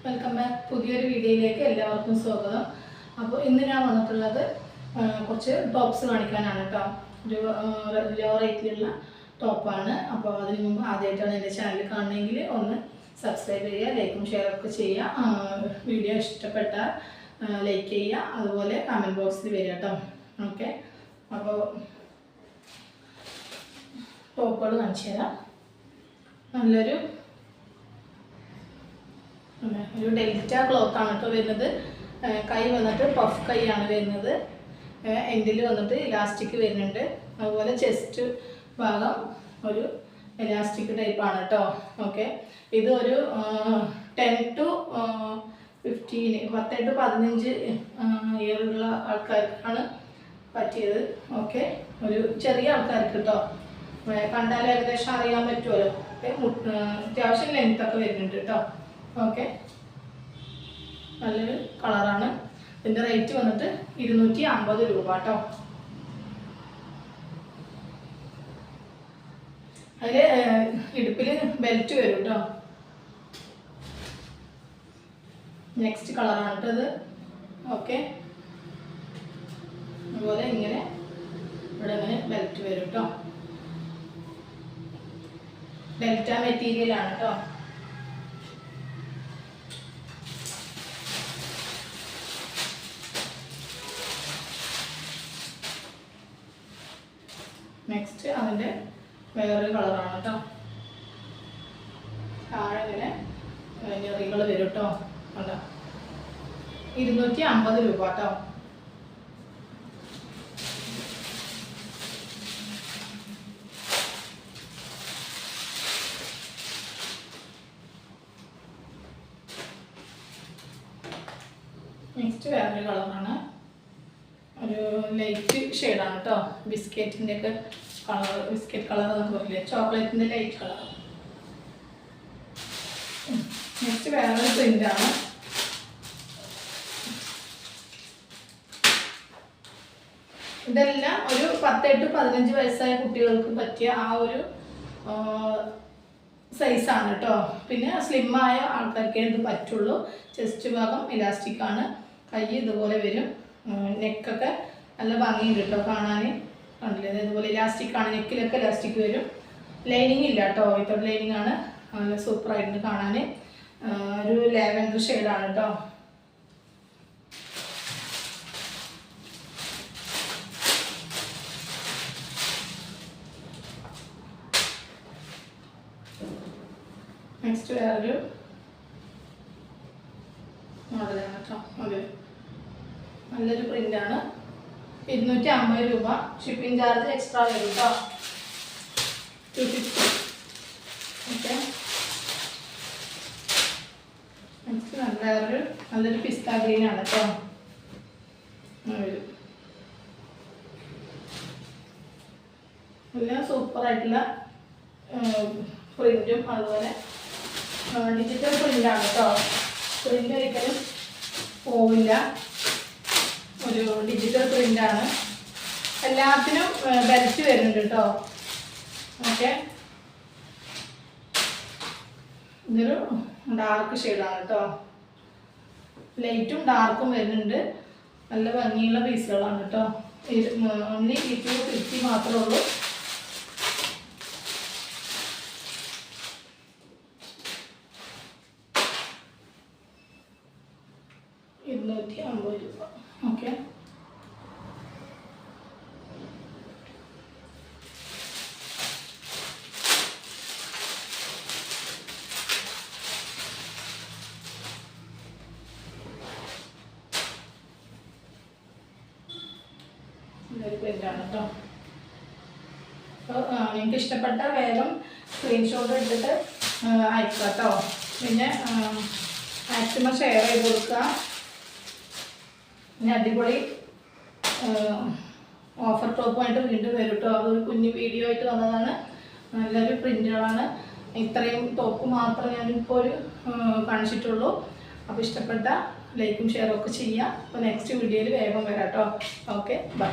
Welcome back. പുതിയൊരു വീഡിയോയിലേക്ക് എല്ലാവർക്കും സ്വാഗതം. അപ്പോൾ ഇന്ന് ഞാൻ വന്നിട്ടുള്ളത് കുറച്ച് ടോപ്സ് കാണിക്കാനാണ് കേട്ടോ. ഒരു ലോ റേറ്റിലുള്ള ടോപ്പാണ്. അപ്പോൾ അതിന് മുമ്പ് ആദ്യമായിട്ടാണ് എൻ്റെ ചാനൽ കാണണമെങ്കിൽ ഒന്ന് സബ്സ്ക്രൈബ് ചെയ്യുക, ലൈക്കും ഷെയറൊക്കെ ചെയ്യുക. വീഡിയോ ഇഷ്ടപ്പെട്ടാൽ ലൈക്ക് ചെയ്യുക, അതുപോലെ കമൻറ്റ് ബോക്സിൽ വരിക കേട്ടോ. ഓക്കെ, അപ്പോൾ ടോപ്പുകൾ കാണിച്ചു തരാം. നല്ലൊരു ഡെൽറ്റ ക്ലോത്ത് ആണ് കേട്ടോ വരുന്നത്. കൈ വന്നിട്ട് പഫ് കൈയാണ് വരുന്നത്. എൻഡിൽ വന്നിട്ട് ഇലാസ്റ്റിക് വരുന്നുണ്ട്. അതുപോലെ ചെസ്റ്റ് ഭാഗം ഒരു ഇലാസ്റ്റിക് ടൈപ്പാണ് കേട്ടോ. ഓക്കെ, ഇത് ഒരു 10 to 15 10 to 15 ഇയറുള്ള ആൾക്കാർക്കാണ് പറ്റിയത്. ഓക്കെ, ഒരു ചെറിയ ആൾക്കാർക്ക് കേട്ടോ. കണ്ടാൽ ഏകദേശം അറിയാൻ പറ്റുമല്ലോ. അത്യാവശ്യം ലെങ്ത്തൊക്കെ വരുന്നുണ്ട് കേട്ടോ. ഓക്കെ, നല്ലൊരു കളറാണ്. ഇതിൻ്റെ റേറ്റ് വന്നിട്ട് 250 രൂപ കേട്ടോ. അതിൽ ഇടുപ്പിൽ ബെൽറ്റ് വരും കേട്ടോ. നെക്സ്റ്റ് കളറാണ് കേട്ടോ ഇത്. ഓക്കെ, അതുപോലെ ഇങ്ങനെ ഇവിടെ ഇങ്ങനെ ബെൽറ്റ് വരും കേട്ടോ. ഡെൽറ്റ മെറ്റീരിയലാണ് കേട്ടോ. നെക്സ്റ്റ് അതിൻ്റെ വേറൊരു കളറാണ് കേട്ടോ. താഴെ ഇങ്ങനെ ഞെറികൾ വരും കേട്ടോ. കണ്ടോ, 250 രൂപ കേട്ടോ. നെക്സ്റ്റ് വേറൊരു കളറാണ്. ഒരു ലൈറ്റ് ഷെയ്ഡാണ് കേട്ടോ. ബിസ്ക്കറ്റിൻ്റെ ഒക്കെ കളർ, ബിസ്ക്കറ്റ് കളർ എന്നൊക്കെ പറയില്ലേ, ചോക്ലേറ്റിൻ്റെ ലൈറ്റ് കളർ. നെക്സ്റ്റ് വേറൊരു പ്രിൻ്റാണ്. ഇതെല്ലാം ഒരു 10 to 15 വയസ്സായ കുട്ടികൾക്ക് പറ്റിയ ആ ഒരു സൈസാണ് കേട്ടോ. പിന്നെ സ്ലിമ്മായ ആൾക്കാർക്കേ ഇത് പറ്റുള്ളൂ. ചെസ്റ്റ് ഭാഗം ഇലാസ്റ്റിക് ആണ്. കൈ ഇതുപോലെ വരും. നെക്കൊക്കെ നല്ല ഭംഗിയുണ്ട് കേട്ടോ കാണാൻ. കണ്ടില്ലേ, ഇതുപോലെ ഇലാസ്റ്റിക് ആണ്. നെക്കിലൊക്കെ ഇലാസ്റ്റിക് വരും. ലൈനിങ് ഇല്ല കേട്ടോ, വിത്തൗട്ട് ലൈനിങ് ആണ്. നല്ല സൂപ്പറായിട്ടുണ്ട് കാണാൻ. ഒരു ലാവൻഡർ ഷെയ്ഡാണ് കേട്ടോ. നെക്സ്റ്റ് വേറൊരു മോഡലാണ് കേട്ടോ. അതെ, നല്ലൊരു പ്രിൻ്റാണ്. 250 രൂപ. ഷിപ്പിംഗ് ചാർജ് എക്സ്ട്രാ വരും കേട്ടോ. 250. ഓക്കെ, നെക്സ്റ്റ് നല്ലൊരു പിസ്ത ഗ്രീനാണ് കേട്ടോ. എല്ലാം സൂപ്പറായിട്ടുള്ള പ്രിൻറ്റും അതുപോലെ ഡിജിറ്റൽ പ്രിൻ്റാണ് കേട്ടോ. പ്രിൻ്റ് ഒരിക്കലും പോവില്ല. ഒരു ഡിജിറ്റൽ പ്രിൻ്റാണ്. എല്ലാത്തിനും ബെൽറ്റ് വരുന്നുണ്ട് കേട്ടോ. ഓക്കെ, ഇതൊരു ഡാർക്ക് ഷെയ്ഡാണ് കേട്ടോ. ലൈറ്റും ഡാർക്കും വരുന്നുണ്ട്. നല്ല ഭംഗിയുള്ള പീസുകളാണ് കേട്ടോ. ഓൺലി 250 മാത്രമേ ഉള്ളൂ. രൂപ. ഓക്കെ, ഇതൊരു പ്രിൻ്റാണ് കേട്ടോ. അപ്പോൾ നിങ്ങൾക്ക് ഇഷ്ടപ്പെട്ട വേഗം സ്ക്രീൻഷോട്ട് എടുത്തിട്ട് അയക്കുക കേട്ടോ. പിന്നെ മാക്സിമം ഷെയർ ചെയ്ത് കൊടുക്കുക. പിന്നെ അടിപൊളി ഓഫർ ടോപ്പുമായിട്ട് വീണ്ടും വരും കേട്ടോ. അതൊരു കുഞ്ഞു വീഡിയോ ആയിട്ട് വന്നതാണ്. നല്ലൊരു പ്രിൻ്റുകളാണ്. ഇത്രയും ടോപ്പ് മാത്രമേ ഞാനിപ്പോൾ ഒരു കാണിച്ചിട്ടുള്ളൂ. അപ്പോൾ ഇഷ്ടപ്പെട്ട ലൈക്കും ഷെയറും ഒക്കെ ചെയ്യുക. അപ്പോൾ നെക്സ്റ്റ് വീഡിയോയിൽ വേഗം വരാം കേട്ടോ. Okay, by.